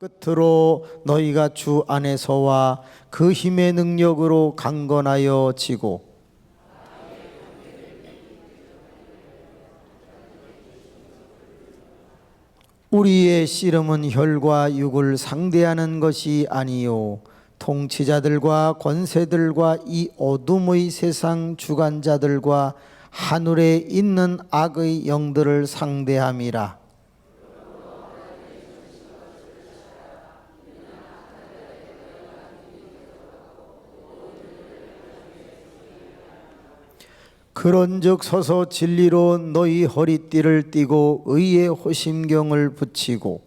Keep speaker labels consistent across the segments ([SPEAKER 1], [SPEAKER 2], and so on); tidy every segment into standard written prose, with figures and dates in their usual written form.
[SPEAKER 1] 끝으로 너희가 주 안에서와 그 힘의 능력으로 강건하여 지고 우리의 씨름은 혈과 육을 상대하는 것이 아니요 통치자들과 권세들과 이 어둠의 세상 주관자들과 하늘에 있는 악의 영들을 상대함이라. 그런즉 서서 진리로 너희 허리띠를 띠고 의의 호심경을 붙이고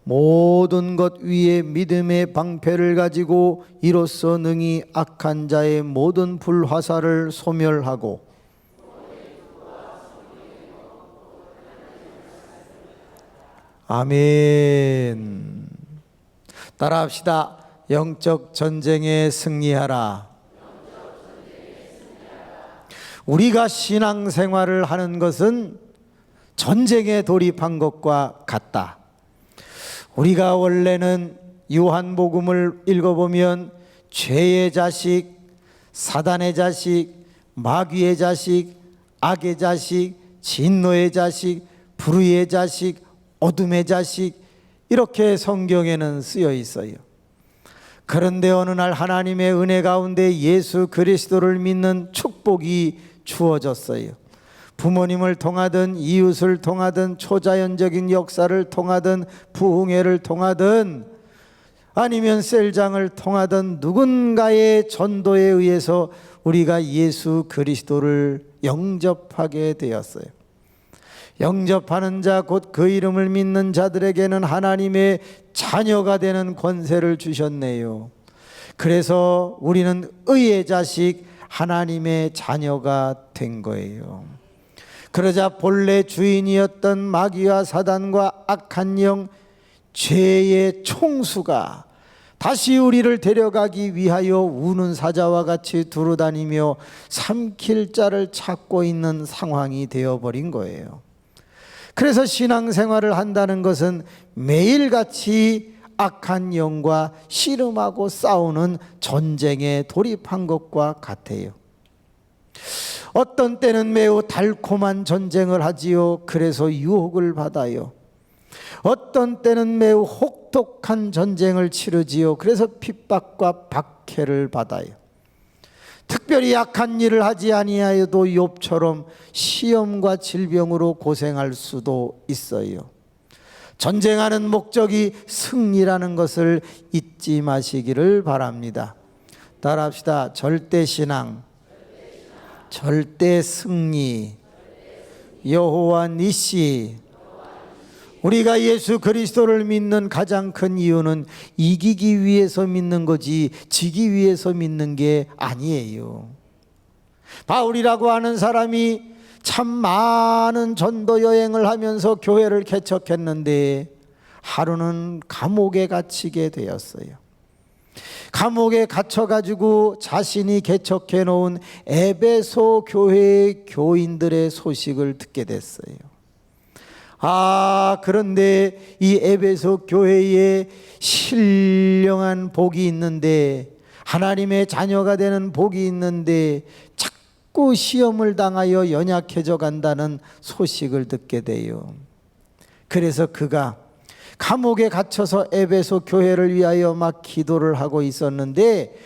[SPEAKER 1] 모든 것 위에 믿음의 방패를 가지고 이로써 능히 악한 자의 모든 불화살을 소멸하고 아멘. 따라합시다. 영적 전쟁에 승리하라. 우리가 신앙생활을 하는 것은 전쟁에 돌입한 것과 같다. 우리가 원래는 요한복음을 읽어보면 죄의 자식, 사단의 자식, 마귀의 자식, 악의 자식, 진노의 자식, 불의의 자식, 어둠의 자식 이렇게 성경에는 쓰여 있어요. 그런데 어느 날 하나님의 은혜 가운데 예수 그리스도를 믿는 축복이 주어졌어요. 부모님을 통하든 이웃을 통하든 초자연적인 역사를 통하든 부흥회를 통하든 아니면 셀장을 통하든 누군가의 전도에 의해서 우리가 예수 그리스도를 영접하게 되었어요. 영접하는 자 곧 그 이름을 믿는 자들에게는 하나님의 자녀가 되는 권세를 주셨네요. 그래서 우리는 의의 자식 하나님의 자녀가 된 거예요. 그러자 본래 주인이었던 마귀와 사단과 악한 영 죄의 총수가 다시 우리를 데려가기 위하여 우는 사자와 같이 두루다니며 삼킬 자를 찾고 있는 상황이 되어버린 거예요. 그래서 신앙생활을 한다는 것은 매일같이 악한 영과 씨름하고 싸우는 전쟁에 돌입한 것과 같아요. 어떤 때는 매우 달콤한 전쟁을 하지요. 그래서 유혹을 받아요. 어떤 때는 매우 혹독한 전쟁을 치르지요. 그래서 핍박과 박해를 받아요. 특별히 약한 일을 하지 아니하여도 욥처럼 시험과 질병으로 고생할 수도 있어요. 전쟁하는 목적이 승리라는 것을 잊지 마시기를 바랍니다. 따라합시다. 절대신앙, 절대승리, 여호와 니시. 우리가 예수 그리스도를 믿는 가장 큰 이유는 이기기 위해서 믿는 거지 지기 위해서 믿는 게 아니에요. 바울이라고 하는 사람이 참 많은 전도 여행을 하면서 교회를 개척했는데 하루는 감옥에 갇히게 되었어요. 감옥에 갇혀가지고 자신이 개척해 놓은 에베소 교회의 교인들의 소식을 듣게 됐어요. 그런데 이 에베소 교회에 신령한 복이 있는데 하나님의 자녀가 되는 복이 있는데 자꾸 시험을 당하여 연약해져 간다는 소식을 듣게 돼요. 그래서 그가 감옥에 갇혀서 에베소 교회를 위하여 막 기도를 하고 있었는데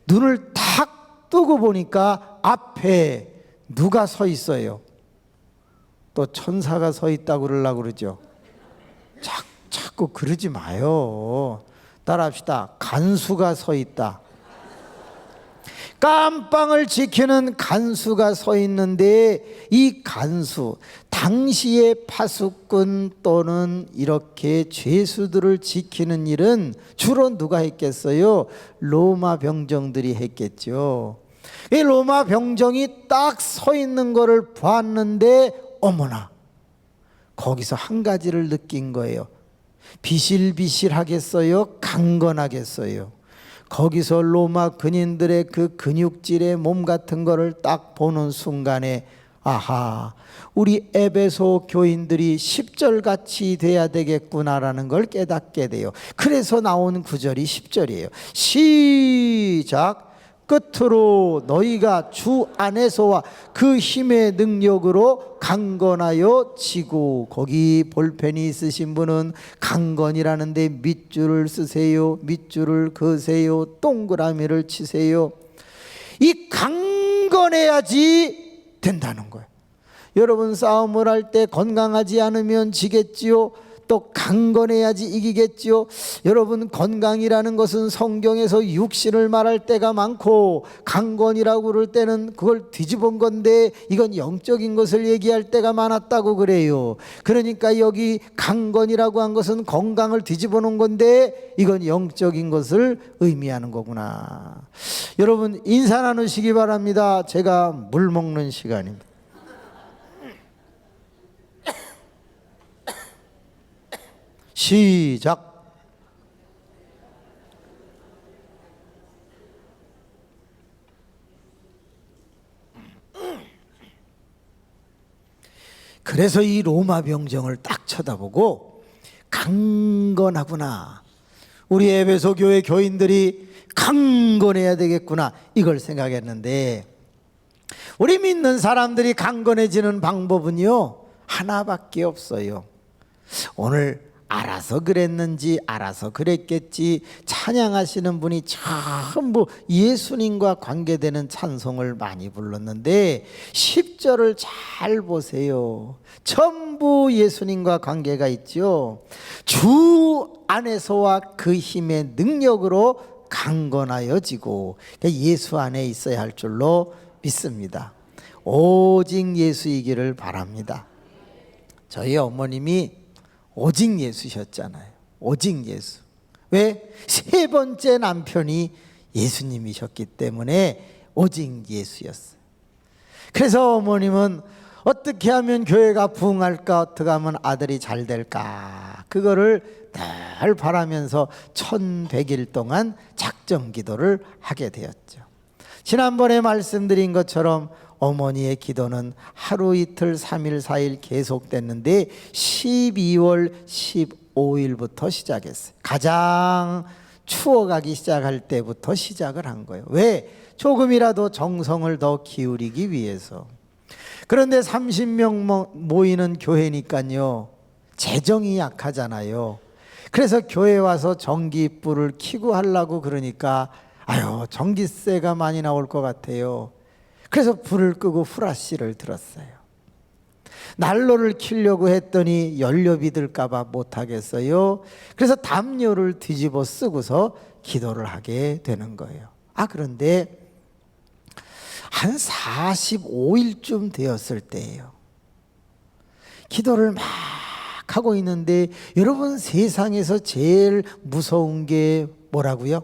[SPEAKER 1] 눈을 탁 뜨고 보니까 앞에 누가 서 있어요. 또 천사가 서 있다고 그러려고 그러죠. 자꾸 그러지 마요. 따라합시다. 간수가 서 있다. 깜빵을 지키는 간수가 서 있는데 이 간수, 당시의 파수꾼 또는 이렇게 죄수들을 지키는 일은 주로 누가 했겠어요? 로마 병정들이 했겠죠. 이 로마 병정이 딱 서 있는 거를 봤는데 어머나, 거기서 한 가지를 느낀 거예요. 비실비실하겠어요? 강건하겠어요? 거기서 로마 근인들의 그 근육질의 몸 같은 거를 딱 보는 순간에 아하, 우리 에베소 교인들이 10절같이 돼야 되겠구나라는 걸 깨닫게 돼요. 그래서 나온 구절이 10절이에요. 시작. 끝으로 너희가 주 안에서와 그 힘의 능력으로 강건하여 지고, 거기 볼펜이 있으신 분은 강건이라는 데 밑줄을 쓰세요. 밑줄을 그으세요. 동그라미를 치세요. 이 강건해야지 된다는 거예요. 여러분, 싸움을 할 때 건강하지 않으면 지겠지요. 또 강건해야지 이기겠지요. 여러분, 건강이라는 것은 성경에서 육신을 말할 때가 많고, 강건이라고 그럴 때는 그걸 뒤집은 건데 이건 영적인 것을 얘기할 때가 많았다고 그래요. 그러니까 여기 강건이라고 한 것은 건강을 뒤집어 놓은 건데 이건 영적인 것을 의미하는 거구나. 여러분, 인사 나누시기 바랍니다. 제가 물 먹는 시간입니다. 시작. 그래서 이 로마 병정을 딱 쳐다보고 강건하구나, 우리 에베소 교회 교인들이 강건해야 되겠구나, 이걸 생각했는데, 우리 믿는 사람들이 강건해지는 방법은요 하나밖에 없어요. 오늘 알아서 그랬는지 알아서 그랬겠지 찬양하시는 분이 전부 예수님과 관계되는 찬송을 많이 불렀는데 10절을 잘 보세요. 전부 예수님과 관계가 있죠. 주 안에서와 그 힘의 능력으로 강건하여지고, 예수 안에 있어야 할 줄로 믿습니다. 오직 예수이기를 바랍니다. 저희 어머님이 오직 예수셨잖아요. 오직 예수. 왜? 세 번째 남편이 예수님이셨기 때문에 오직 예수였어요. 그래서 어머님은 어떻게 하면 교회가 부흥할까, 어떻게 하면 아들이 잘 될까, 그거를 늘 바라면서 1100일 동안 작정 기도를 하게 되었죠. 지난번에 말씀드린 것처럼 어머니의 기도는 하루 이틀 3일 4일 계속됐는데 12월 15일부터 시작했어요. 가장 추워가기 시작할 때부터 시작을 한 거예요. 왜? 조금이라도 정성을 더 기울이기 위해서. 그런데 30명 모이는 교회니까요 재정이 약하잖아요. 그래서 교회 와서 전기불을 켜고 하려고 그러니까 아유, 전기세가 많이 나올 것 같아요. 그래서 불을 끄고 후라시를 들었어요. 난로를 켜려고 했더니 연료비 들까 봐 못하겠어요. 그래서 담요를 뒤집어 쓰고서 기도를 하게 되는 거예요. 그런데 한 45일쯤 되었을 때예요. 기도를 막 하고 있는데, 여러분, 세상에서 제일 무서운 게 뭐라고요?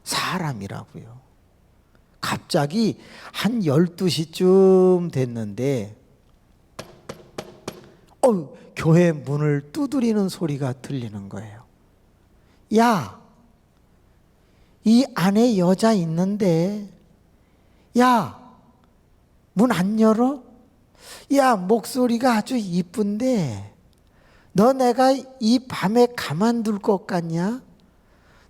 [SPEAKER 1] 사람이라고요. 갑자기 한 12시쯤 됐는데 교회 문을 두드리는 소리가 들리는 거예요. 야, 이 안에 여자 있는데, 야, 문 안 열어? 야, 목소리가 아주 이쁜데 너 내가 이 밤에 가만둘 것 같냐?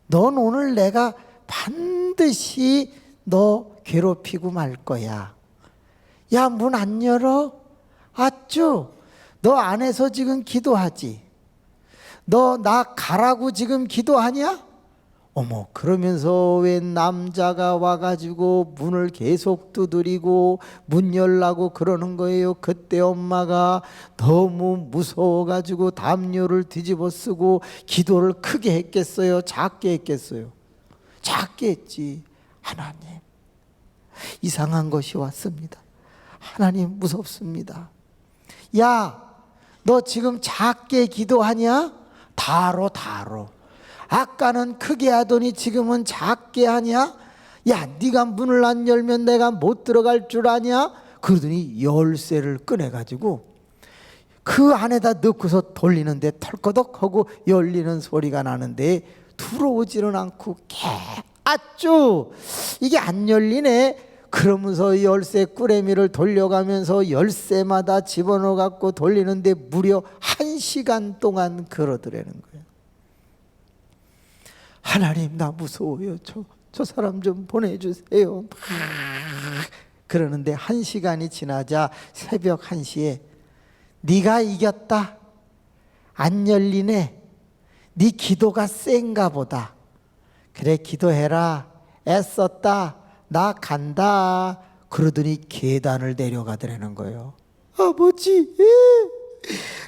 [SPEAKER 1] 넌 오늘 내가 반드시 너 괴롭히고 말 거야. 야, 문 안 열어? 아쭈, 너 안에서 지금 기도하지? 너 나 가라고 지금 기도하냐? 어머, 그러면서 웬 남자가 와가지고 문을 계속 두드리고 문 열라고 그러는 거예요. 그때 엄마가 너무 무서워가지고 담요를 뒤집어 쓰고 기도를 크게 했겠어요? 작게 했겠어요? 작게 했지. 하나님, 이상한 것이 왔습니다. 하나님, 무섭습니다. 야, 너 지금 작게 기도하냐? 다로. 아까는 크게 하더니 지금은 작게 하냐? 야, 네가 문을 안 열면 내가 못 들어갈 줄 아냐? 그러더니 열쇠를 꺼내가지고 그 안에다 넣고서 돌리는데 털거덕하고 열리는 소리가 나는데 들어오지는 않고 아쭈, 이게 안 열리네. 그러면서 열쇠 꾸레미를 돌려가면서 열쇠마다 집어넣어 갖고 돌리는데 무려 1시간 동안 그러더라는 거예요. 하나님, 나 무서워요. 저 사람 좀 보내주세요. 막 그러는데 1시간이 지나자 새벽 1시에 네가 이겼다. 안 열리네. 네 기도가 센가 보다. 그래, 기도해라. 애썼다. 나 간다. 그러더니 계단을 내려가더라는 거예요. 아버지,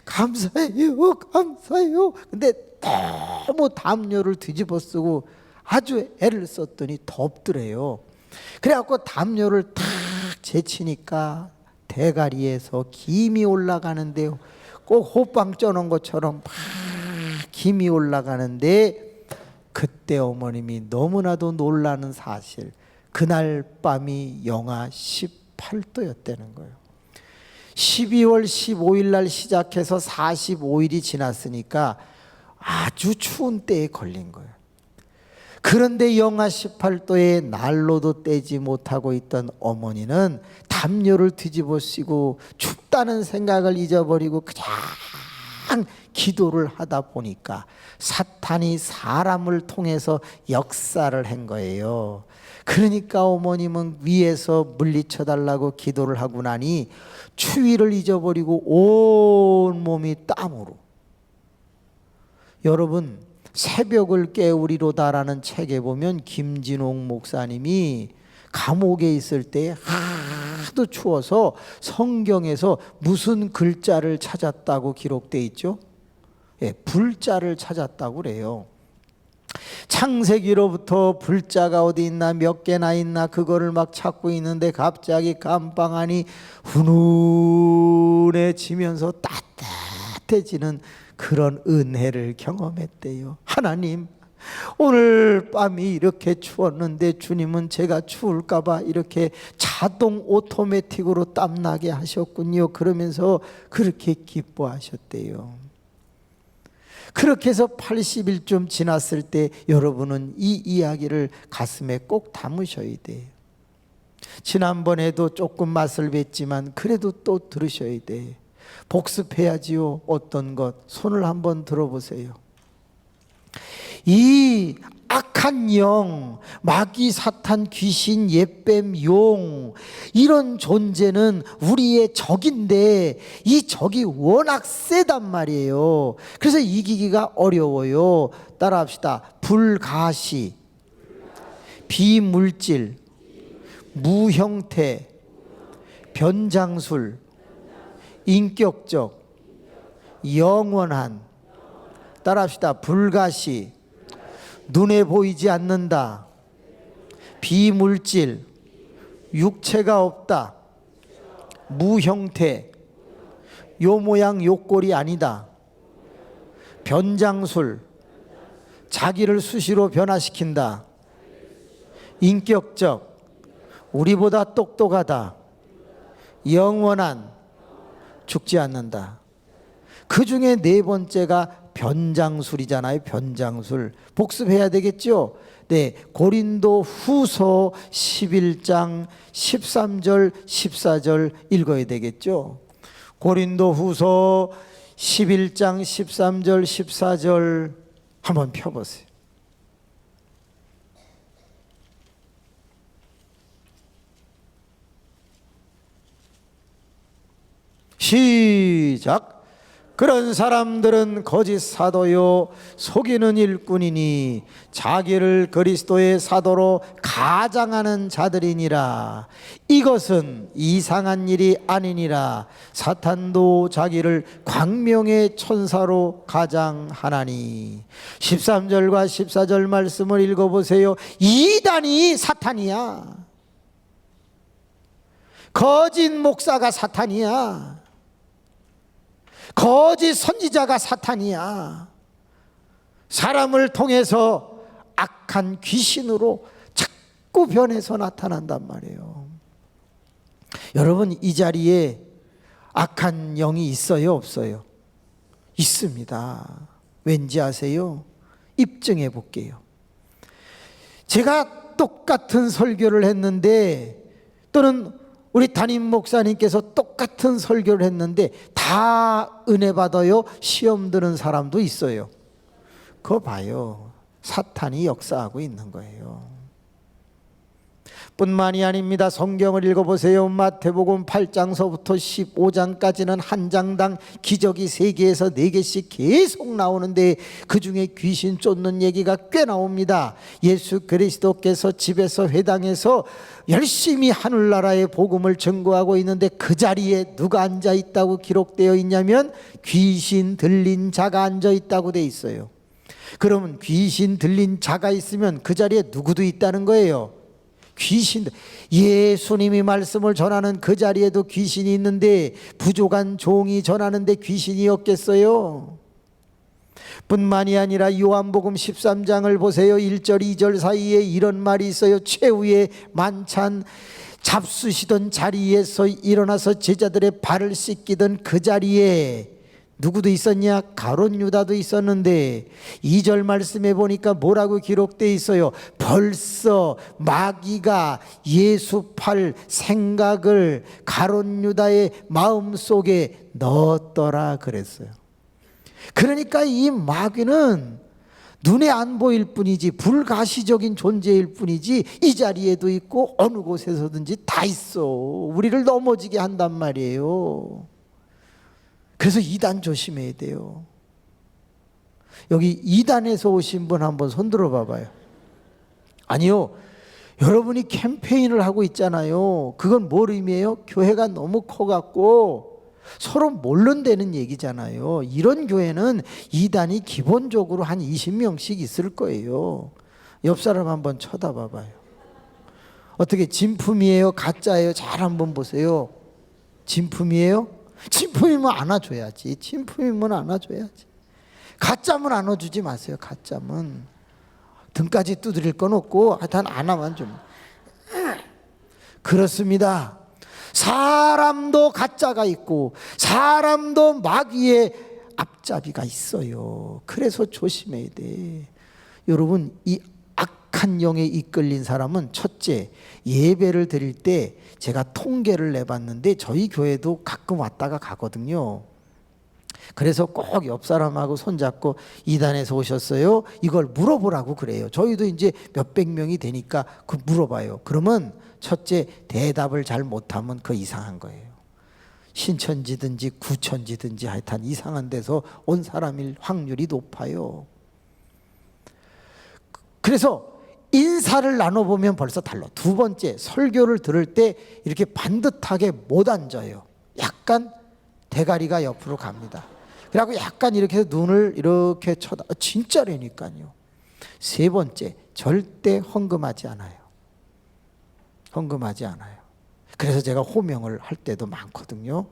[SPEAKER 1] 감사해요. 감사해요. 근데 너무 담요를 뒤집어 쓰고 아주 애를 썼더니 덥더래요. 그래갖고 담요를 탁 제치니까 대가리에서 김이 올라가는데요. 꼭 호빵 쪄놓은 것처럼 막 김이 올라가는데, 그때 어머님이 너무나도 놀라는 사실, 그날 밤이 영하 18도였다는 거예요. 12월 15일 날 시작해서 45일이 지났으니까 아주 추운 때에 걸린 거예요. 그런데 영하 18도에 난로도 떼지 못하고 있던 어머니는 담요를 뒤집어 쓰고 춥다는 생각을 잊어버리고 그냥 기도를 하다 보니까 사탄이 사람을 통해서 역사를 한 거예요. 그러니까 어머님은 위에서 물리쳐 달라고 기도를 하고 나니 추위를 잊어버리고 온 몸이 땀으로. 여러분, 새벽을 깨우리로다라는 책에 보면 김진홍 목사님이 감옥에 있을 때 하도 추워서 성경에서 무슨 글자를 찾았다고 기록되어 있죠? 불자를 찾았다고 그래요. 창세기로부터 불자가 어디 있나, 몇 개나 있나, 그거를 막 찾고 있는데 갑자기 감방안이 훈훈해지면서 따뜻해지는 그런 은혜를 경험했대요. 하나님, 오늘 밤이 이렇게 추웠는데 주님은 제가 추울까 봐 이렇게 자동 오토매틱으로 땀나게 하셨군요. 그러면서 그렇게 기뻐하셨대요. 그렇게 해서 80일쯤 지났을 때 여러분은 이 이야기를 가슴에 꼭 담으셔야 돼요. 지난번에도 조금 맛을 뵀지만 그래도 또 들으셔야 돼요. 복습해야지요. 어떤 것, 손을 한번 들어보세요. 이 악한 영, 마귀, 사탄, 귀신, 옛뱀, 용, 이런 존재는 우리의 적인데 이 적이 워낙 세단 말이에요. 그래서 이기기가 어려워요. 따라합시다. 불가시, 비물질, 무형태, 변장술, 인격적, 영원한. 따라합시다. 불가시, 눈에 보이지 않는다. 비물질, 육체가 없다. 무형태, 요 모양 요 꼴이 아니다. 변장술, 자기를 수시로 변화시킨다. 인격적, 우리보다 똑똑하다. 영원한, 죽지 않는다. 그 중에 네 번째가 변장술이잖아요. 변장술. 복습해야 되겠죠? 네, 고린도 후서 11장 13절 14절 읽어야 되겠죠? 고린도 후서 11장 13절 14절 한번 펴보세요. 시작. 그런 사람들은 거짓 사도요 속이는 일꾼이니 자기를 그리스도의 사도로 가장하는 자들이니라. 이것은 이상한 일이 아니니라. 사탄도 자기를 광명의 천사로 가장하나니. 13절과 14절 말씀을 읽어보세요. 이단이 사탄이야. 거짓 목사가 사탄이야. 거짓 선지자가 사탄이야. 사람을 통해서 악한 귀신으로 자꾸 변해서 나타난단 말이에요. 여러분, 이 자리에 악한 영이 있어요, 없어요? 있습니다. 왠지 아세요? 입증해 볼게요. 제가 똑같은 설교를 했는데 또는 우리 담임 목사님께서 똑같은 설교를 했는데 다 은혜 받아요, 시험 드는 사람도 있어요. 그거 봐요. 사탄이 역사하고 있는 거예요. 뿐만이 아닙니다. 성경을 읽어보세요. 마태복음 8장서부터 15장까지는 한 장당 기적이 3개에서 4개씩 계속 나오는데 그 중에 귀신 쫓는 얘기가 꽤 나옵니다. 예수 그리스도께서 집에서 회당에서 열심히 하늘나라의 복음을 증거하고 있는데 그 자리에 누가 앉아 있다고 기록되어 있냐면 귀신 들린 자가 앉아 있다고 돼 있어요. 그러면 귀신 들린 자가 있으면 그 자리에 누구도 있다는 거예요. 귀신들, 예수님이 말씀을 전하는 그 자리에도 귀신이 있는데 부족한 종이 전하는데 귀신이 없겠어요? 뿐만이 아니라 요한복음 13장을 보세요. 1절 2절 사이에 이런 말이 있어요. 최후의 만찬 잡수시던 자리에서 일어나서 제자들의 발을 씻기던 그 자리에 누구도 있었냐? 가룟 유다도 있었는데 2절 말씀에 보니까 뭐라고 기록되어 있어요? 벌써 마귀가 예수 팔 생각을 가룟 유다의 마음속에 넣었더라 그랬어요. 그러니까 이 마귀는 눈에 안 보일 뿐이지 불가시적인 존재일 뿐이지 이 자리에도 있고 어느 곳에서든지 다 있어. 우리를 넘어지게 한단 말이에요. 그래서 이단 조심해야 돼요. 여기 이단에서 오신 분 한번 손 들어 봐봐요. 아니요, 여러분이 캠페인을 하고 있잖아요. 그건 뭘 의미해요? 교회가 너무 커갖고 서로 몰른다는 얘기잖아요. 이런 교회는 이단이 기본적으로 한 20명씩 있을 거예요. 옆 사람 한번 쳐다봐봐요. 어떻게 진품이에요? 가짜예요? 잘 한번 보세요. 진품이에요? 진품이면 안아줘야지. 진품이면 안아줘야지. 가짜면 안아주지 마세요. 가짜면 등까지 두드릴 건 없고 하여튼 안아만 좀. 그렇습니다. 사람도 가짜가 있고 사람도 마귀의 앞잡이가 있어요. 그래서 조심해야 돼. 여러분, 이 악한 영에 이끌린 사람은 첫째, 예배를 드릴 때 제가 통계를 내봤는데 저희 교회도 가끔 왔다가 가거든요. 그래서 꼭 옆 사람하고 손잡고 이단에서 오셨어요? 이걸 물어보라고 그래요. 저희도 이제 몇백 명이 되니까 그 물어봐요. 그러면 첫째, 대답을 잘 못하면 그 이상한 거예요. 신천지든지 구천지든지 하여튼 이상한 데서 온 사람일 확률이 높아요. 그래서 인사를 나눠보면 벌써 달라. 두 번째, 설교를 들을 때 이렇게 반듯하게 못 앉아요. 약간 대가리가 옆으로 갑니다. 그래갖고 약간 이렇게 해서 눈을 이렇게 쳐다. 진짜라니까요. 세 번째, 절대 헌금하지 않아요. 헌금하지 않아요. 그래서 제가 호명을 할 때도 많거든요.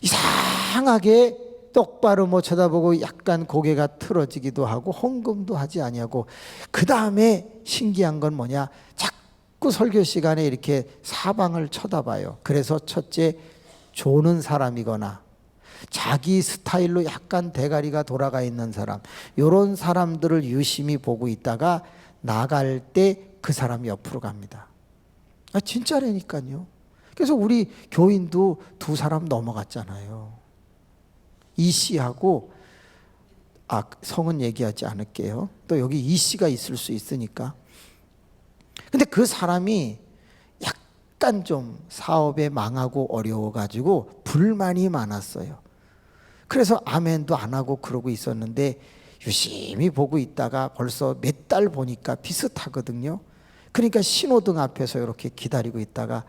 [SPEAKER 1] 이상하게 똑바로 못 쳐다보고 약간 고개가 틀어지기도 하고 헌금도 하지 아니하고, 그 다음에 신기한 건 뭐냐, 자꾸 설교 시간에 이렇게 사방을 쳐다봐요. 그래서 첫째, 조는 사람이거나 자기 스타일로 약간 대가리가 돌아가 있는 사람, 이런 사람들을 유심히 보고 있다가 나갈 때 그 사람이 옆으로 갑니다. 진짜라니까요. 그래서 우리 교인도 두 사람 넘어갔잖아요. 이 씨하고, 성은 얘기하지 않을게요. 또 여기 이 씨가 있을 수 있으니까. 근데 그 사람이 약간 좀 사업에 망하고 어려워가지고 불만이 많았어요. 그래서 아멘도 안 하고 그러고 있었는데 유심히 보고 있다가 벌써 몇 달 보니까 비슷하거든요. 그러니까 신호등 앞에서 이렇게 기다리고 있다가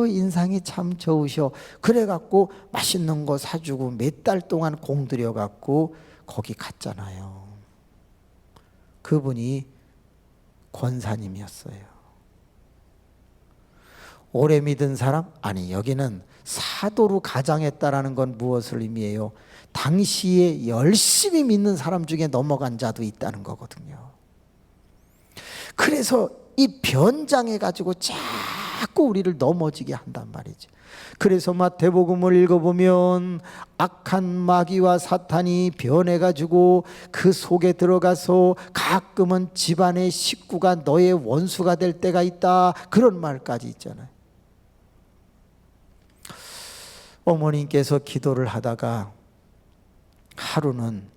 [SPEAKER 1] 인상이 참 좋으셔. 그래갖고 맛있는 거 사주고 몇 달 동안 공들여갖고 거기 갔잖아요. 그분이 권사님이었어요. 오래 믿은 사람? 아니, 여기는 사도로 가장했다라는 건 무엇을 의미해요? 당시에 열심히 믿는 사람 중에 넘어간 자도 있다는 거거든요. 그래서 이 변장해가지고 잘 자꾸 우리를 넘어지게 한단 말이지. 그래서 마태복음을 읽어보면 악한 마귀와 사탄이 변해가지고 그 속에 들어가서 가끔은 집안의 식구가 너의 원수가 될 때가 있다, 그런 말까지 있잖아요. 어머님께서 기도를 하다가 하루는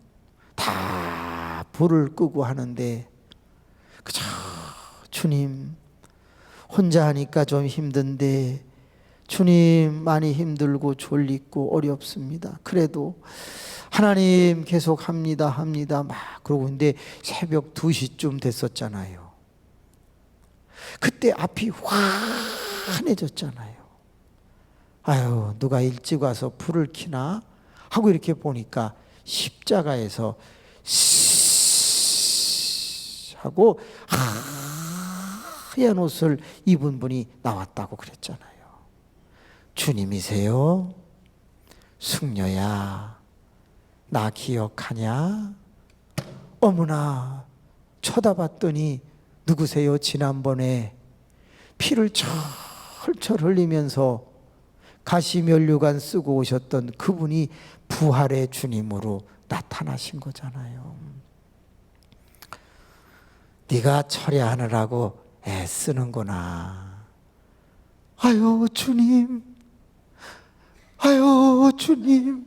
[SPEAKER 1] 다 불을 끄고 하는데 그저 주님, 혼자 하니까 좀 힘든데 주님, 많이 힘들고 졸리고 어렵습니다. 그래도 하나님 계속 합니다 막 그러고 있는데 새벽 2시쯤 됐었잖아요. 그때 앞이 환해졌잖아요. 아유, 누가 일찍 와서 불을 켜나 하고 이렇게 보니까 십자가에서 하고 하얀 옷을 입은 분이 나왔다고 그랬잖아요. 주님이세요? 숙녀야, 나 기억하냐? 어머나, 쳐다봤더니 누구세요? 지난번에 피를 철철 흘리면서 가시면류관 쓰고 오셨던 그분이 부활의 주님으로 나타나신 거잖아요. 네가 처리하느라고 애쓰는구나. 아유 주님, 아유 주님.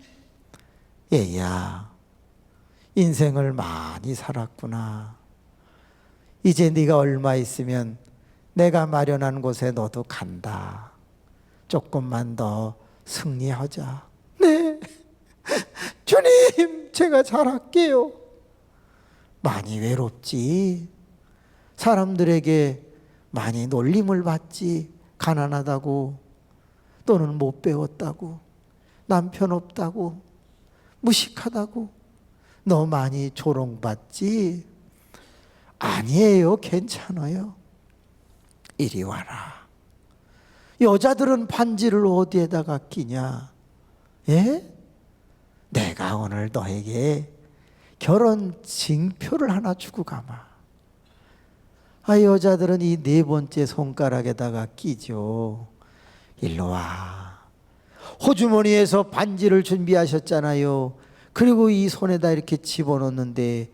[SPEAKER 1] 얘야, 인생을 많이 살았구나. 이제 네가 얼마 있으면 내가 마련한 곳에 너도 간다. 조금만 더 승리하자. 네, 주님, 제가 잘할게요. 많이 외롭지. 사람들에게 많이 놀림을 받지. 가난하다고, 또는 못 배웠다고, 남편 없다고, 무식하다고, 너 많이 조롱받지? 아니에요, 괜찮아요. 이리 와라. 여자들은 반지를 어디에다가 끼냐? 예? 내가 오늘 너에게 결혼 징표를 하나 주고 가마. 아, 여자들은 이 4번째 손가락에다가 끼죠. 일로 와. 호주머니에서 반지를 준비하셨잖아요. 그리고 이 손에다 이렇게 집어넣는데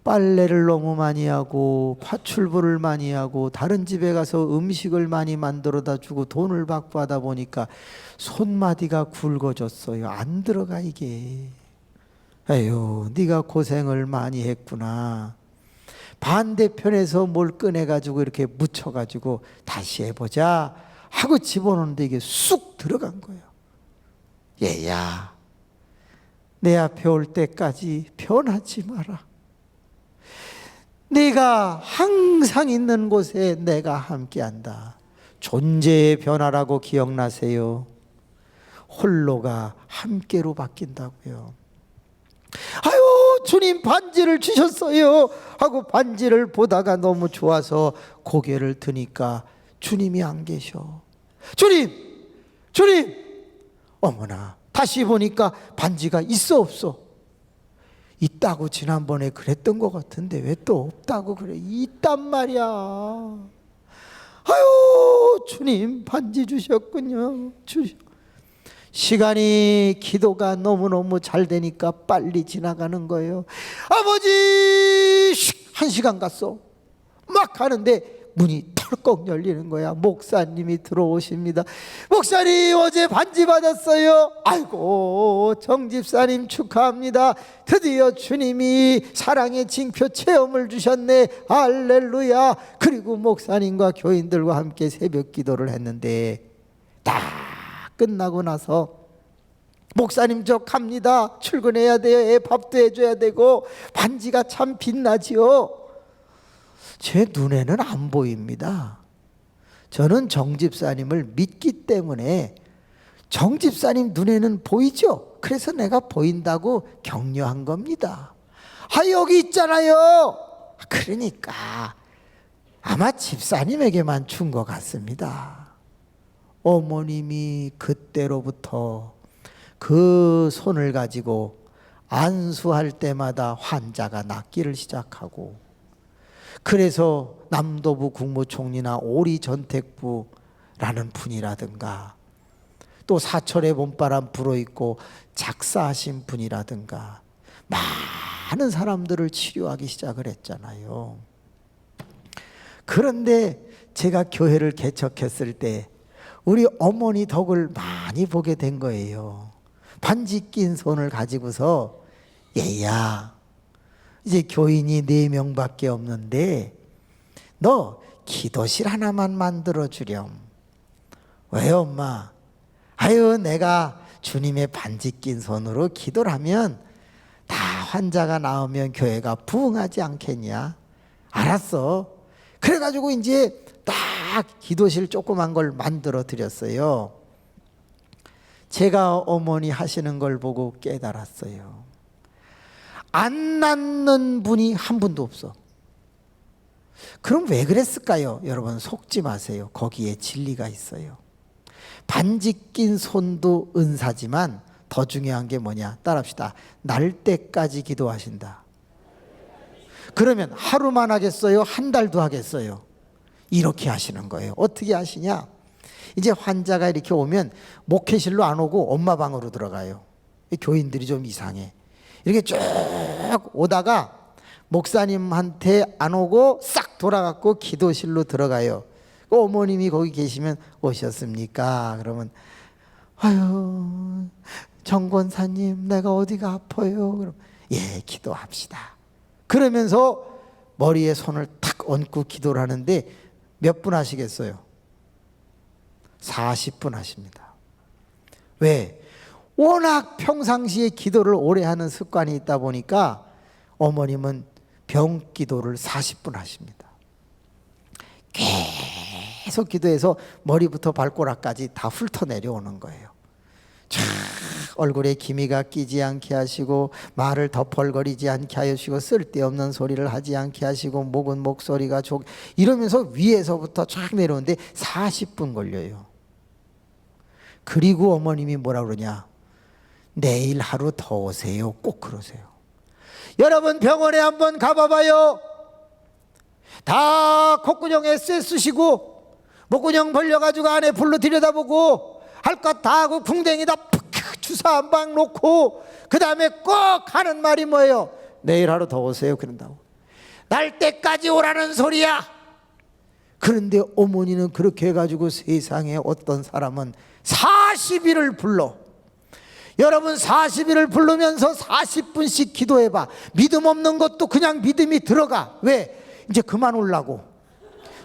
[SPEAKER 1] 빨래를 너무 많이 하고 파출부를 많이 하고 다른 집에 가서 음식을 많이 만들어다 주고 돈을 받고 하다 보니까 손마디가 굵어졌어요. 안 들어가 이게. 에휴, 네가 고생을 많이 했구나. 반대편에서 뭘 꺼내가지고 이렇게 묻혀가지고 다시 해보자 하고 집어넣는데 이게 쑥 들어간 거예요. 얘야, 내 앞에 올 때까지 변하지 마라. 네가 항상 있는 곳에 내가 함께한다. 존재의 변화라고 기억나세요? 홀로가 함께로 바뀐다고요. 아유, 주님 반지를 주셨어요 하고 반지를 보다가 너무 좋아서 고개를 드니까 주님이 안 계셔. 주님, 주님. 어머나, 다시 보니까 반지가 있어 없어? 있다고 지난번에 그랬던 것 같은데 왜 또 없다고 그래? 있단 말이야. 아유, 주님 반지 주셨군요. 시간이, 기도가 너무너무 잘 되니까 빨리 지나가는 거예요. 아버지, 1시간 갔어. 막 가는데 문이 털컥 열리는 거야. 목사님이 들어오십니다. 목사님, 어제 반지 받았어요. 아이고, 정집사님 축하합니다. 드디어 주님이 사랑의 징표 체험을 주셨네. 할렐루야. 그리고 목사님과 교인들과 함께 새벽 기도를 했는데 다 끝나고 나서 목사님 저 갑니다. 출근해야 돼요. 애 밥도 해줘야 되고. 반지가 참 빛나지요. 제 눈에는 안 보입니다. 저는 정집사님을 믿기 때문에 정집사님 눈에는 보이죠. 그래서 내가 보인다고 격려한 겁니다. 아, 여기 있잖아요. 그러니까 아마 집사님에게만 준 것 같습니다. 어머님이 그때로부터 그 손을 가지고 안수할 때마다 환자가 낫기를 시작하고, 그래서 남도부 국무총리나 오리전택부 분이라든가, 또 사철의 봄바람 불어있고 작사하신 분이라든가, 많은 사람들을 치료하기 시작을 했잖아요. 그런데 제가 교회를 개척했을 때 우리 어머니 덕을 많이 보게 된 거예요. 반지 낀 손을 가지고서, 얘야, 이제 교인이 4명밖에 없는데 너 기도실 하나만 만들어 주렴. 왜요, 엄마? 아유, 내가 주님의 반지 낀 손으로 기도를 하면 다 환자가 나오면 교회가 부흥하지 않겠냐? 알았어. 그래가지고 이제 딱 기도실 조그만 걸 만들어 드렸어요. 제가 어머니 하시는 걸 보고 깨달았어요. 안 낫는 분이 한 분도 없어. 그럼 왜 그랬을까요? 여러분, 속지 마세요. 거기에 진리가 있어요. 반지 낀 손도 은사지만 더 중요한 게 뭐냐? 따라합시다. 날 때까지 기도하신다. 그러면 하루만 하겠어요? 한 달도 하겠어요? 이렇게 하시는 거예요. 어떻게 하시냐? 이제 환자가 이렇게 오면 목회실로 안 오고 엄마 방으로 들어가요. 교인들이 좀 이상해. 이렇게 쭉 오다가 목사님한테 안 오고 싹 돌아가고 기도실로 들어가요. 어머님이 거기 계시면, 오셨습니까? 그러면, 아유, 정권사님, 내가 어디가 아파요? 그럼, 예, 기도합시다. 그러면서 머리에 손을 탁 얹고 기도를 하는데 몇 분 하시겠어요? 40분 하십니다. 왜? 워낙 평상시에 기도를 오래 하는 습관이 있다 보니까 어머님은 병기도를 40분 하십니다. 계속 기도해서 머리부터 발가락까지 다 훑어 내려오는 거예요. 쫙 얼굴에 기미가 끼지 않게 하시고, 말을 덮얼거리지 않게 하시고, 쓸데없는 소리를 하지 않게 하시고, 목은 목소리가 이러면서 위에서부터 쫙 내려오는데 40분 걸려요. 그리고 어머님이 뭐라 그러냐? 내일 하루 더 오세요. 꼭 그러세요. 여러분, 병원에 한번 가봐봐요. 다 콧구멍에 쇠 쓰시고 목구멍 벌려가지고 안에 불로 들여다보고 할 것 다 하고 궁뎅이다 푹 주사 한 방 놓고 그 다음에 꼭 하는 말이 뭐예요? 내일 하루 더 오세요. 그런다고. 날 때까지 오라는 소리야. 그런데 어머니는 그렇게 해가지고 세상에 어떤 사람은 40일을 불러. 여러분, 40일을 부르면서 40분씩 기도해봐. 믿음 없는 것도 그냥 믿음이 들어가. 왜? 이제 그만 올라고.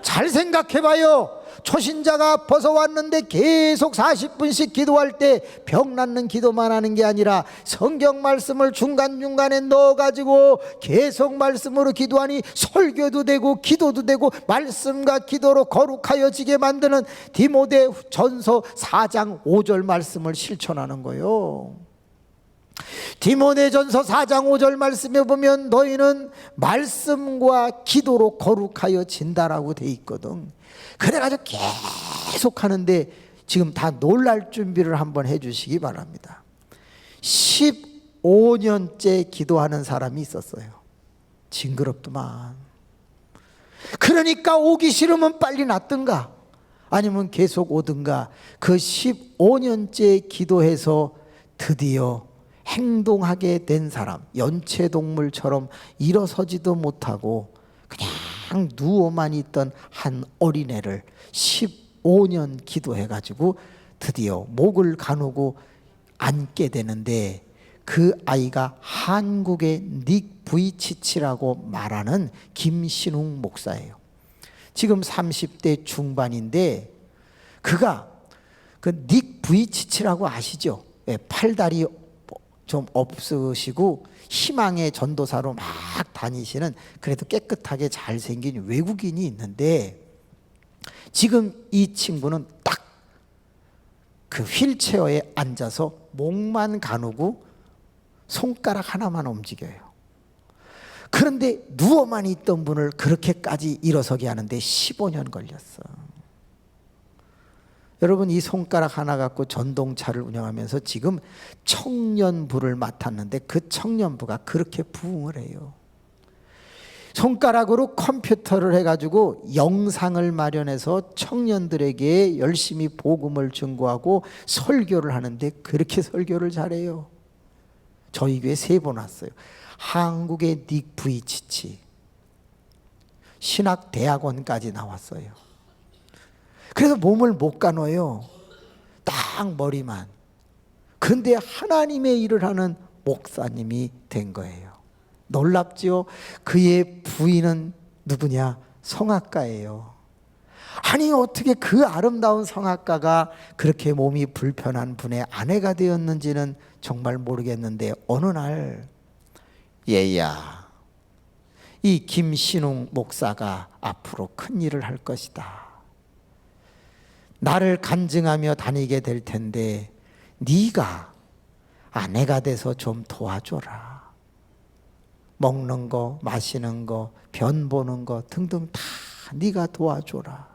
[SPEAKER 1] 잘 생각해봐요. 초신자가 벗어왔는데 계속 40분씩 기도할 때 병 낫는 기도만 하는 게 아니라 성경 말씀을 중간중간에 넣어가지고 계속 말씀으로 기도하니 설교도 되고 기도도 되고 말씀과 기도로 거룩하여지게 만드는 디모데 전서 4장 5절 말씀을 실천하는 거예요. 디모데전서 4장 5절 말씀에 보면 너희는 말씀과 기도로 거룩하여진다라고 돼 있거든. 그래가지고 계속 하는데 지금 다 놀랄 준비를 한번 해주시기 바랍니다. 15년째 기도하는 사람이 있었어요. 징그럽더만. 그러니까 오기 싫으면 빨리 낫든가 아니면 계속 오든가. 그 15년째 기도해서 드디어 행동하게 된 사람, 연체동물처럼 일어서지도 못하고 그냥 누워만 있던 한 어린애를 15년 기도해가지고 드디어 목을 가누고 앉게 되는데, 그 아이가 한국의 닉 부이치치라고 말하는 김신웅 목사예요. 지금 30대 중반인데 그가 그 닉 부이치치라고 아시죠? 팔다리 좀 없으시고 희망의 전도사로 막 다니시는 그래도 깨끗하게 잘생긴 외국인이 있는데, 지금 이 친구는 딱 그 휠체어에 앉아서 목만 가누고 손가락 하나만 움직여요. 그런데 누워만 있던 분을 그렇게까지 일어서게 하는데 15년 걸렸어. 여러분, 이 손가락 하나 갖고 전동차를 운영하면서 지금 청년부를 맡았는데 그 청년부가 그렇게 부흥을 해요. 손가락으로 컴퓨터를 해가지고 영상을 마련해서 청년들에게 열심히 복음을 증거하고 설교를 하는데 그렇게 설교를 잘해요. 저희 교회 3번 왔어요. 한국의 닉 부이치치, 신학대학원까지 나왔어요. 그래서 몸을 못 가눠요. 딱 머리만. 그런데 하나님의 일을 하는 목사님이 된 거예요. 놀랍지요? 그의 부인은 누구냐? 성악가예요. 아니 어떻게 그 아름다운 성악가가 그렇게 몸이 불편한 분의 아내가 되었는지는 정말 모르겠는데 어느 날 얘야, 이 김신웅 목사가 앞으로 큰 일을 할 것이다. 나를 간증하며 다니게 될 텐데 네가 아내가 돼서 좀 도와줘라. 먹는 거, 마시는 거, 변 보는 거 등등 다 네가 도와줘라.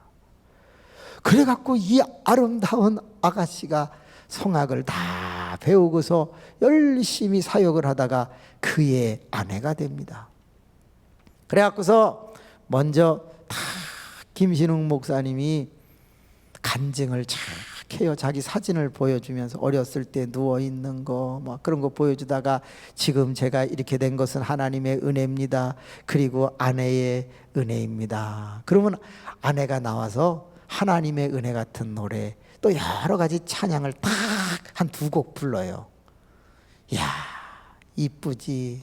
[SPEAKER 1] 그래갖고 이 아름다운 아가씨가 성악을 다 배우고서 열심히 사역을 하다가 그의 아내가 됩니다. 그래갖고서 먼저 다 김신웅 목사님이 간증을 잘 해요. 자기 사진을 보여주면서 어렸을 때 누워있는 거 막 그런 거 보여주다가 지금 제가 이렇게 된 것은 하나님의 은혜입니다. 그리고 아내의 은혜입니다. 그러면 아내가 나와서 하나님의 은혜 같은 노래 또 여러 가지 찬양을 딱 한 2곡 불러요. 이야 이쁘지,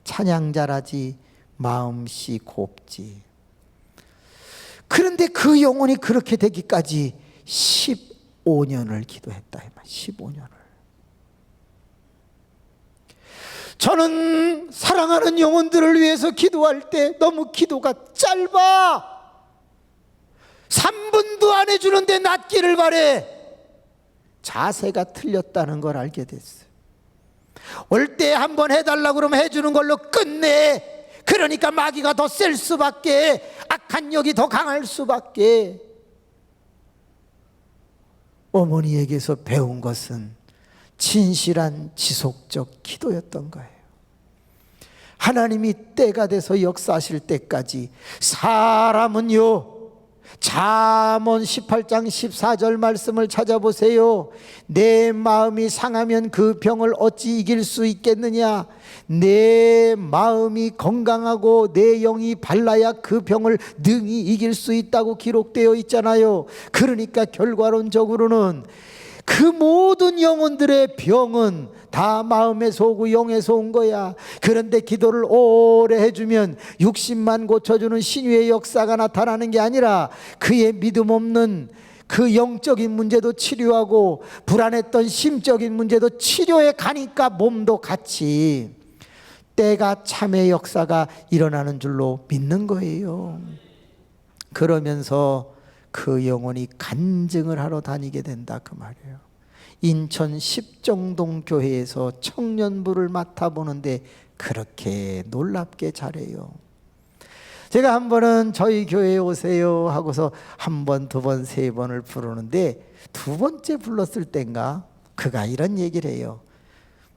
[SPEAKER 1] 찬양 잘하지, 마음씨 곱지. 그런데 그 영혼이 그렇게 되기까지 15년을 기도했다. 15년을. 저는 사랑하는 영혼들을 위해서 기도할 때 너무 기도가 짧아. 3분도 안 해주는데 낫기를 바래. 자세가 틀렸다는 걸 알게 됐어요. 올 때 한번 해달라고 그러면 해주는 걸로 끝내. 그러니까 마귀가 더 셀 수밖에, 악한 영이 더 강할 수밖에. 어머니에게서 배운 것은 진실한 지속적 기도였던 거예요. 하나님이 때가 돼서 역사하실 때까지 사람은요, 잠언 18장 14절 말씀을 찾아보세요. 내 마음이 상하면 그 병을 어찌 이길 수 있겠느냐. 내 마음이 건강하고 내 영이 발라야 그 병을 능히 이길 수 있다고 기록되어 있잖아요. 그러니까 결과론적으로는 그 모든 영혼들의 병은 다 마음에서 오고 영에서 온 거야. 그런데 기도를 오래 해주면 60만 고쳐주는 신유의 역사가 나타나는 게 아니라 그의 믿음 없는 그 영적인 문제도 치료하고 불안했던 심적인 문제도 치료해 가니까 몸도 같이 때가 참의 역사가 일어나는 줄로 믿는 거예요. 그러면서 그 영혼이 간증을 하러 다니게 된다 그 말이에요. 인천 십정동 교회에서 청년부를 맡아보는데 그렇게 놀랍게 잘해요. 제가 한 번은 저희 교회에 오세요 하고서 한 번, 2번, 3번을 부르는데 2번째 불렀을 땐가 그가 이런 얘기를 해요.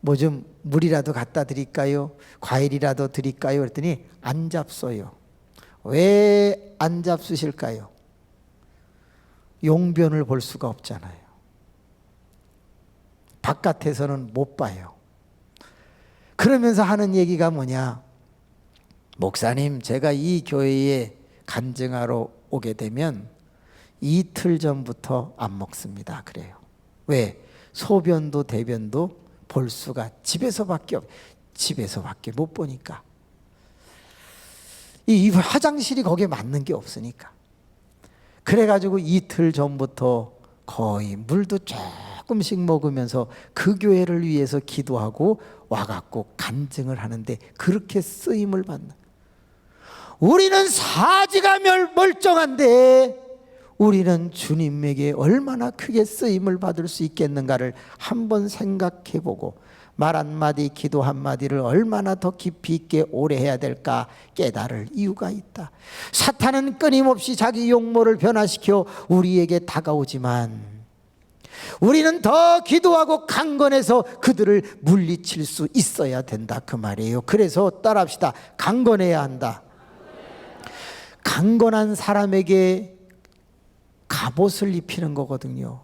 [SPEAKER 1] 뭐 좀 물이라도 갖다 드릴까요? 과일이라도 드릴까요? 그랬더니 안 잡숴요. 왜 안 잡수실까요? 용변을 볼 수가 없잖아요. 바깥에서는 못 봐요. 그러면서 하는 얘기가 뭐냐? 목사님, 제가 이 교회에 간증하러 오게 되면 이틀 전부터 안 먹습니다. 그래요. 왜? 소변도 대변도 볼 수가 집에서밖에 못 보니까. 이 화장실이 거기에 맞는 게 없으니까. 그래가지고 이틀 전부터 거의 물도 조금씩 먹으면서 그 교회를 위해서 기도하고 와갖고 간증을 하는데 그렇게 쓰임을 받는. 우리는 사지가 멀쩡한데 우리는 주님에게 얼마나 크게 쓰임을 받을 수 있겠는가를 한번 생각해보고 말 한마디 기도 한마디를 얼마나 더 깊이 있게 오래 해야 될까 깨달을 이유가 있다. 사탄은 끊임없이 자기 용모를 변화시켜 우리에게 다가오지만 우리는 더 기도하고 강건해서 그들을 물리칠 수 있어야 된다 그 말이에요. 그래서 따라합시다. 강건해야 한다. 강건한 사람에게 갑옷을 입히는 거거든요.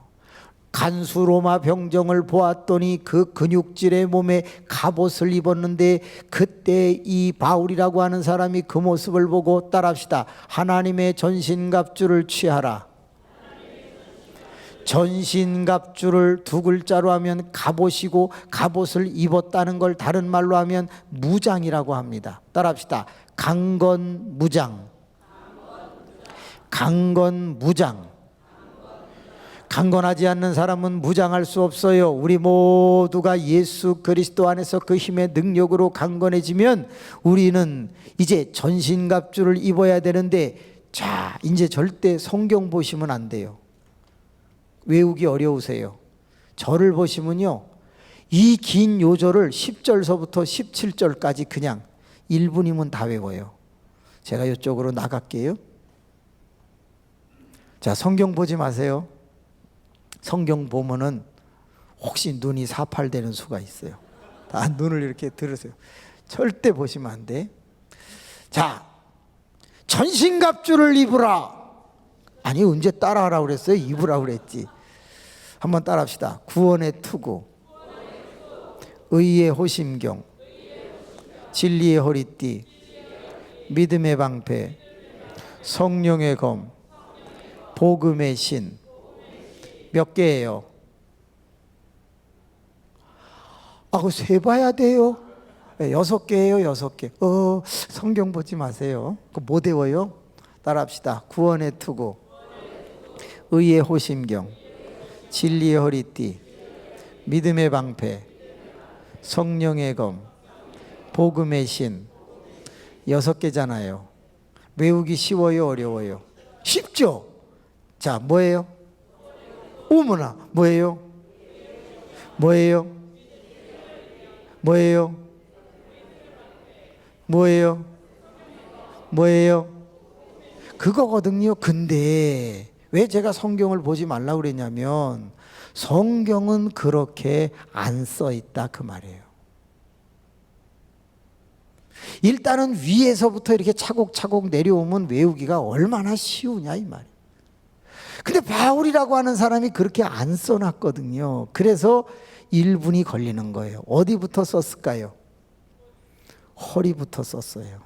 [SPEAKER 1] 간수 로마 병정을 보았더니 그 근육질의 몸에 갑옷을 입었는데, 그때 이 바울이라고 하는 사람이 그 모습을 보고, 따라합시다. 하나님의 전신갑주를 취하라. 전신갑주를 두 글자로 하면 갑옷이고, 갑옷을 입었다는 걸 다른 말로 하면 무장이라고 합니다. 따라합시다. 강건무장. 강건무장. 강건하지 않는 사람은 무장할 수 없어요. 우리 모두가 예수 그리스도 안에서 그 힘의 능력으로 강건해지면 우리는 이제 전신갑주를 입어야 되는데, 자, 이제 절대 성경 보시면 안 돼요. 외우기 어려우세요. 저를 보시면요, 이 긴 요절을 10절서부터 17절까지 그냥 1분이면 다 외워요. 제가 이쪽으로 나갈게요. 자, 성경 보지 마세요. 성경 보면은 혹시 눈이 사팔되는 수가 있어요. 다 눈을 이렇게 들으세요. 절대 보시면 안 돼. 자, 전신갑주를 입으라. 아니, 언제 따라하라고 그랬어요? 입으라고 그랬지. 한번 따라합시다. 구원의 투구, 의의 호심경, 진리의 허리띠, 믿음의 방패, 성령의 검, 복음의 신. 몇 개예요? 그거 세봐야 돼요. 6개예요, 6개. 성경 보지 마세요. 그거 못 외워요? 따라합시다. 구원의 투구, 의의 호심경, 진리의 허리띠, 믿음의 방패, 성령의 검, 복음의 신. 6개잖아요. 외우기 쉬워요, 어려워요? 쉽죠? 자, 뭐예요? 어머나, 뭐예요? 뭐예요? 뭐예요? 뭐예요? 뭐예요? 그거거든요. 근데 왜 제가 성경을 보지 말라고 그랬냐면, 성경은 그렇게 안 써 있다 그 말이에요. 일단은 위에서부터 이렇게 차곡차곡 내려오면 외우기가 얼마나 쉬우냐 이 말이에요. 근데 바울이라고 하는 사람이 그렇게 안 써놨거든요. 그래서 1분이 걸리는 거예요. 어디부터 썼을까요? 허리부터 썼어요.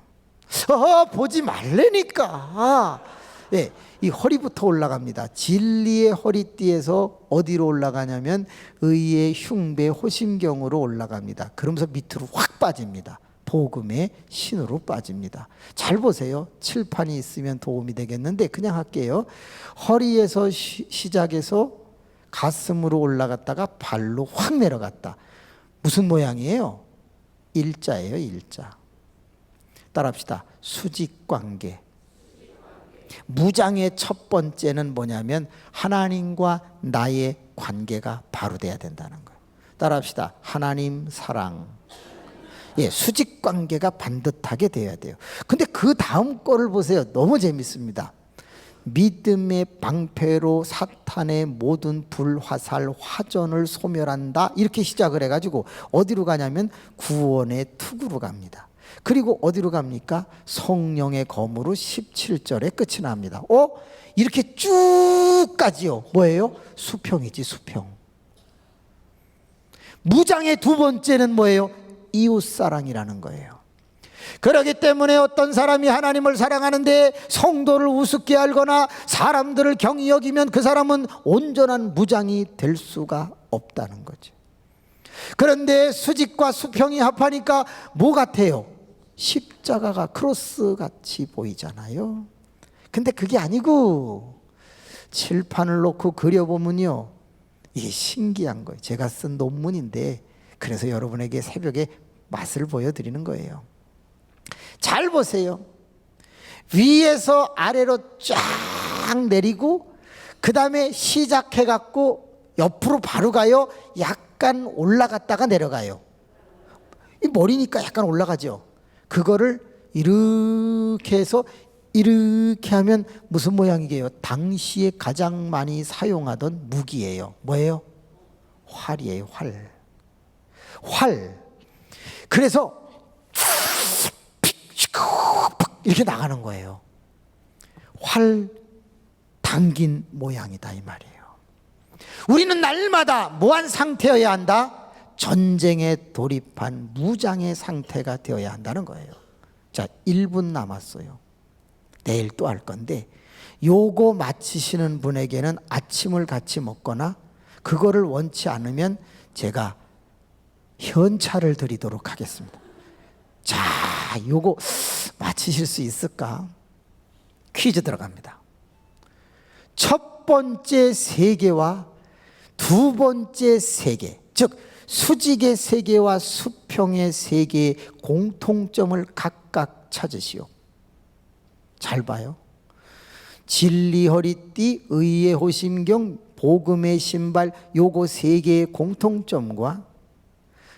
[SPEAKER 1] 보지 말라니까. 네, 이 허리부터 올라갑니다. 진리의 허리띠에서 어디로 올라가냐면 의의 흉배 호심경으로 올라갑니다. 그러면서 밑으로 확 빠집니다. 복음의 신으로 빠집니다. 잘 보세요. 칠판이 있으면 도움이 되겠는데 그냥 할게요. 허리에서 시작해서 가슴으로 올라갔다가 발로 확 내려갔다. 무슨 모양이에요? 일자예요, 일자. 따라합시다. 수직관계. 무장의 첫 번째는 뭐냐면 하나님과 나의 관계가 바로 돼야 된다는 거예요. 따라합시다. 하나님 사랑. 예, 수직 관계가 반듯하게 돼야 돼요. 근데 그 다음 거를 보세요. 너무 재밌습니다. 믿음의 방패로 사탄의 모든 불화살 화전을 소멸한다. 이렇게 시작을 해가지고 어디로 가냐면 구원의 투구로 갑니다. 그리고 어디로 갑니까? 성령의 검으로 17절에 끝이 납니다. 이렇게 쭉 가지요. 뭐예요? 수평이지, 수평. 무장의 두 번째는 뭐예요? 이웃사랑이라는 거예요. 그렇기 때문에 어떤 사람이 하나님을 사랑하는데 성도를 우습게 알거나 사람들을 경히 여기면 그 사람은 온전한 무장이 될 수가 없다는 거죠. 그런데 수직과 수평이 합하니까 뭐 같아요? 십자가가 크로스 같이 보이잖아요. 근데 그게 아니고 칠판을 놓고 그려보면요, 이게 신기한 거예요. 제가 쓴 논문인데 그래서 여러분에게 새벽에 맛을 보여드리는 거예요. 잘 보세요. 위에서 아래로 쫙 내리고 그 다음에 시작해갖고 옆으로 바로 가요? 약간 올라갔다가 내려가요? 이 머리니까 약간 올라가죠. 그거를 이렇게 해서 이렇게 하면 무슨 모양이게요? 당시에 가장 많이 사용하던 무기예요. 뭐예요? 활이에요. 활. 그래서 이렇게 나가는 거예요. 활 당긴 모양이다 이 말이에요. 우리는 날마다 뭐한 상태여야 한다? 전쟁에 돌입한 무장의 상태가 되어야 한다는 거예요. 자, 1분 남았어요. 내일 또 할 건데, 요거 마치시는 분에게는 아침을 같이 먹거나 그거를 원치 않으면 제가 현찰을 드리도록 하겠습니다. 자, 요거 마치실 수 있을까? 퀴즈 들어갑니다. 첫 번째 세계와 두 번째 세계, 즉 수직의 세계와 수평의 세계의 공통점을 각각 찾으시오. 잘 봐요. 진리 허리띠, 의의 호심경, 복음의 신발, 요거 세 개의 공통점과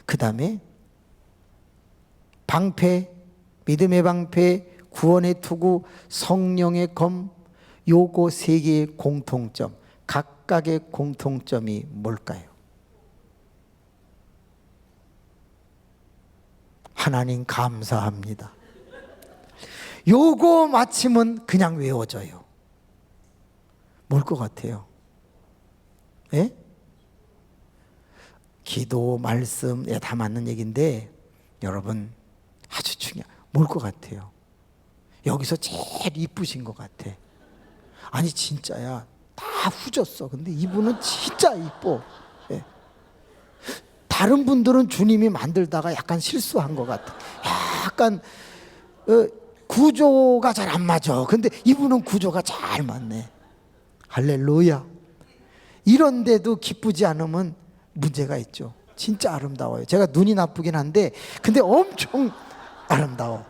[SPEAKER 1] 그 다음에 방패, 믿음의 방패, 구원의 투구, 성령의 검, 요거 세 개의 공통점, 각각의 공통점이 뭘까요? 하나님 감사합니다. 요거 맞히면 그냥 외워져요. 뭘 것 같아요? 예? 기도, 말씀, 다 맞는 얘기인데 여러분 아주 뭘 것 같아요? 여기서 제일 이쁘신 것 같아. 아니 진짜야, 다 후졌어. 근데 이분은 진짜 이뻐. 예. 다른 분들은 주님이 만들다가 약간 실수한 것 같아. 약간 구조가 잘 안 맞아. 근데 이분은 구조가 잘 맞네. 할렐루야. 이런데도 기쁘지 않으면 문제가 있죠. 진짜 아름다워요. 제가 눈이 나쁘긴 한데 근데 엄청 아름다워.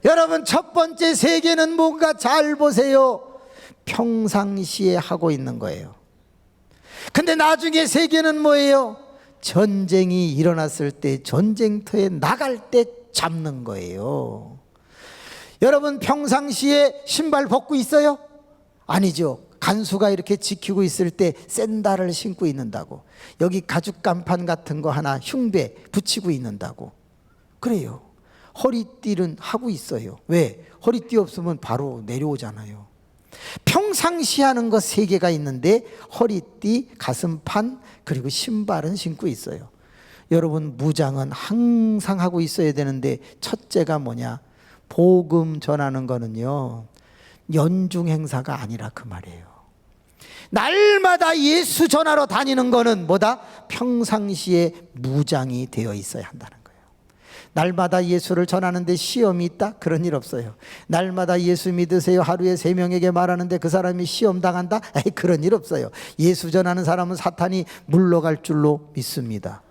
[SPEAKER 1] 여러분, 첫 번째 세계는 뭔가 잘 보세요. 평상시에 하고 있는 거예요. 근데 나중에 세계는 뭐예요? 전쟁이 일어났을 때, 전쟁터에 나갈 때 잡는 거예요. 여러분, 평상시에 신발 벗고 있어요? 아니죠. 간수가 이렇게 지키고 있을 때 샌들을 신고 있는다고. 여기 가죽 간판 같은 거 하나 흉배 붙이고 있는다고. 그래요. 허리띠는 하고 있어요. 왜? 허리띠 없으면 바로 내려오잖아요. 평상시 하는 거 세 개가 있는데 허리띠, 가슴판, 그리고 신발은 신고 있어요. 여러분, 무장은 항상 하고 있어야 되는데 첫째가 뭐냐? 복음 전하는 거는요, 연중 행사가 아니라 그 말이에요. 날마다 예수 전하러 다니는 거는 뭐다? 평상시에 무장이 되어 있어야 한다는 거예요. 날마다 예수를 전하는데 시험이 있다? 그런 일 없어요. 날마다 예수 믿으세요 하루에 3명에게 말하는데 그 사람이 시험 당한다? 그런 일 없어요. 예수 전하는 사람은 사탄이 물러갈 줄로 믿습니다.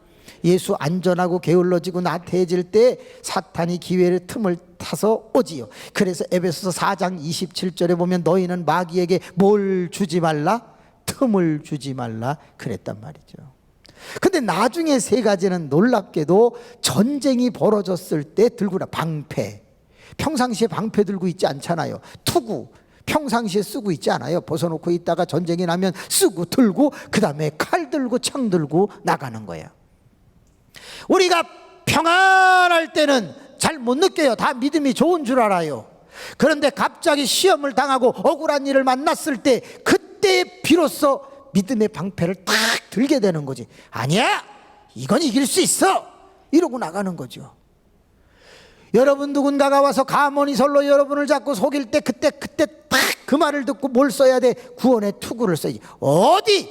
[SPEAKER 1] 예수 안전하고 게을러지고 나태해질 때 사탄이 기회를 틈을 타서 오지요. 그래서 에베소서 4장 27절에 보면 너희는 마귀에게 뭘 주지 말라? 틈을 주지 말라 그랬단 말이죠. 근데 나중에 세 가지는 놀랍게도 전쟁이 벌어졌을 때 들고 나. 방패, 평상시에 방패 들고 있지 않잖아요. 투구, 평상시에 쓰고 있지 않아요. 벗어놓고 있다가 전쟁이 나면 쓰고 들고, 그 다음에 칼 들고 창 들고 나가는 거예요. 우리가 평안할 때는 잘 못 느껴요. 다 믿음이 좋은 줄 알아요. 그런데 갑자기 시험을 당하고 억울한 일을 만났을 때, 그때 비로소 믿음의 방패를 딱 들게 되는 거지. 아니야, 이건 이길 수 있어, 이러고 나가는 거죠. 여러분, 누군가가 와서 가모니설로 여러분을 잡고 속일 때 그때 딱 그 말을 듣고 뭘 써야 돼? 구원의 투구를 써야지. 어디?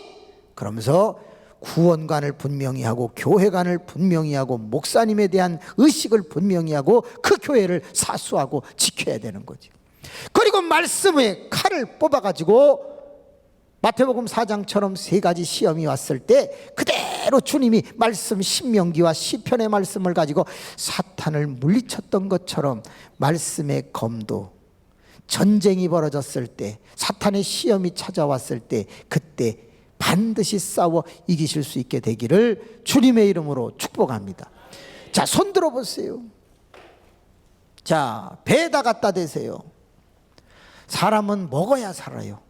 [SPEAKER 1] 그러면서 구원관을 분명히 하고 교회관을 분명히 하고 목사님에 대한 의식을 분명히 하고 그 교회를 사수하고 지켜야 되는 거지. 그리고 말씀에 칼을 뽑아가지고 마태복음 4장처럼 세 가지 시험이 왔을 때 그대로 주님이 말씀 신명기와 시편의 말씀을 가지고 사탄을 물리쳤던 것처럼 말씀의 검도, 전쟁이 벌어졌을 때, 사탄의 시험이 찾아왔을 때 그때 반드시 싸워 이기실 수 있게 되기를 주님의 이름으로 축복합니다. 자, 손 들어보세요. 자, 배에다 갖다 대세요. 사람은 먹어야 살아요.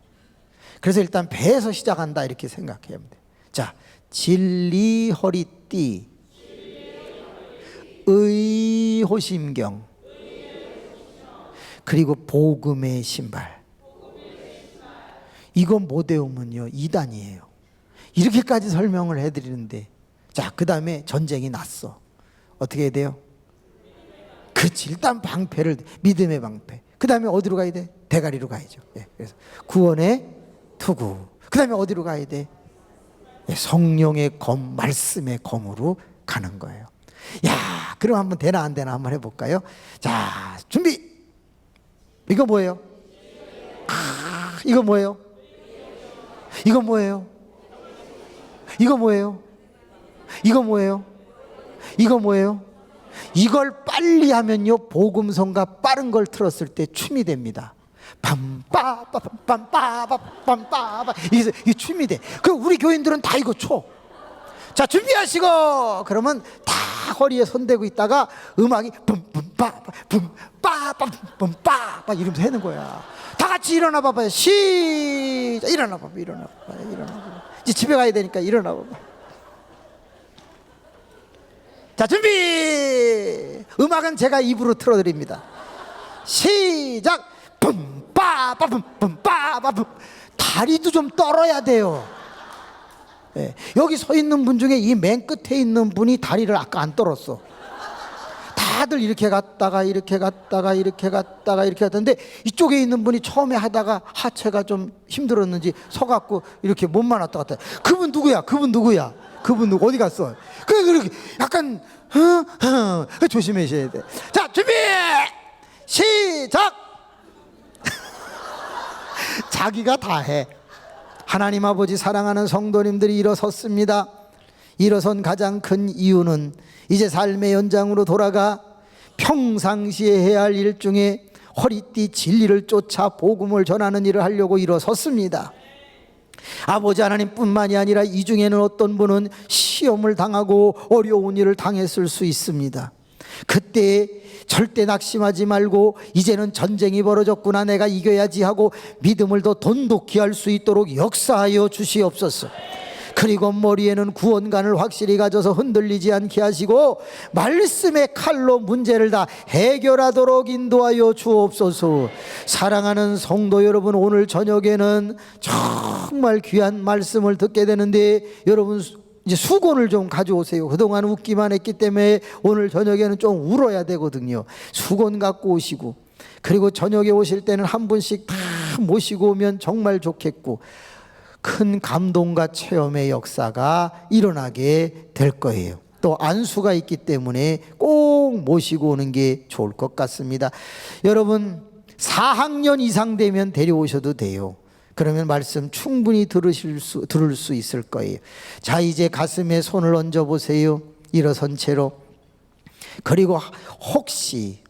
[SPEAKER 1] 그래서 일단 배에서 시작한다 이렇게 생각해야 합니다. 자, 진리 허리띠, 의호심경, 그리고 복음의 신발. 이거 못 외우면요 2단이에요. 이렇게까지 설명을 해드리는데, 자, 그 다음에 전쟁이 났어. 어떻게 해야 돼요? 그렇지, 일단 방패를, 믿음의 방패. 그 다음에 어디로 가야 돼? 대가리로 가야죠. 예, 그래서 구원의 투구. 그 다음에 어디로 가야 돼? 예, 성령의 검, 말씀의 검으로 가는 거예요. 야, 그럼 한번 되나 안 되나 한번 해볼까요? 자, 준비. 이거 뭐예요? 이거 뭐예요? 이거 뭐예요? 이거 뭐예요? 이거 뭐예요? 이거 뭐예요? 이걸 빨리 하면요 복음성가 빠른 걸 틀었을 때 춤이 됩니다. 빰빠빠빰빰빠빰빰빠 이게 춤이 돼. 그 우리 교인들은 다 이거 춰. 자, 준비하시고 그러면 다 허리에 손대고 있다가 음악이 뿜뿜빠 뿜빠빠 뿜빠빠 이러면서 하는 거야. 다 같이 일어나 봐봐요. 시작. 일어나 봐봐. 일어나 봐봐. 일어나 봐봐. 이제 집에 가야 되니까 일어나 봐봐. 자, 준비. 음악은 제가 입으로 틀어드립니다. 시작. 뿜빠빠 뿜빠빠 뿜. 다리도 좀 떨어야 돼요. 네. 여기 서 있는 분 중에 이 맨 끝에 있는 분이 다리를 아까 안 떨었어. 다들 이렇게 갔다가 이렇게 갔다가 이렇게 갔다가 이렇게 갔던데, 이쪽에 있는 분이 처음에 하다가 하체가 좀 힘들었는지 서갖고 이렇게 몸만 왔다 갔다. 그분 누구야? 그분 누구야? 그분 누구? 어디 갔어? 그렇게 약간 조심하셔야 돼. 자, 준비 시작. 자기가 다 해. 하나님 아버지, 사랑하는 성도님들이 일어섰습니다. 일어선 가장 큰 이유는 이제 삶의 연장으로 돌아가 평상시에 해야 할 일 중에 허리띠 진리를 쫓아 복음을 전하는 일을 하려고 일어섰습니다. 아버지 하나님뿐만이 아니라 이 중에는 어떤 분은 시험을 당하고 어려운 일을 당했을 수 있습니다. 그때 절대 낙심하지 말고 이제는 전쟁이 벌어졌구나, 내가 이겨야지 하고 믿음을 더 돈독히 할 수 있도록 역사하여 주시옵소서. 그리고 머리에는 구원관을 확실히 가져서 흔들리지 않게 하시고 말씀의 칼로 문제를 다 해결하도록 인도하여 주옵소서. 사랑하는 성도 여러분, 오늘 저녁에는 정말 귀한 말씀을 듣게 되는데, 여러분 이제 수건을 좀 가져오세요. 그동안 웃기만 했기 때문에 오늘 저녁에는 좀 울어야 되거든요. 수건 갖고 오시고, 그리고 저녁에 오실 때는 한 분씩 다 모시고 오면 정말 좋겠고, 큰 감동과 체험의 역사가 일어나게 될 거예요. 또 안수가 있기 때문에 꼭 모시고 오는 게 좋을 것 같습니다. 여러분 4학년 이상 되면 데려오셔도 돼요. 그러면 말씀 충분히 들을 수 있을 거예요. 자, 이제 가슴에 손을 얹어 보세요. 일어선 채로. 그리고 혹시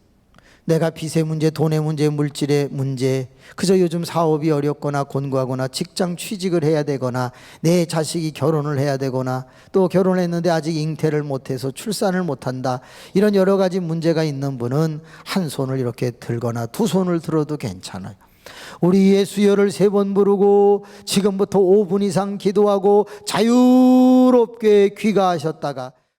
[SPEAKER 1] 내가 빚의 문제, 돈의 문제, 물질의 문제, 그저 요즘 사업이 어렵거나 곤고하거나 직장 취직을 해야 되거나 내 자식이 결혼을 해야 되거나 또 결혼했는데 아직 잉태를 못해서 출산을 못한다, 이런 여러 가지 문제가 있는 분은 한 손을 이렇게 들거나 두 손을 들어도 괜찮아요. 우리 예수여를 3번 부르고 지금부터 5분 이상 기도하고 자유롭게 귀가하셨다가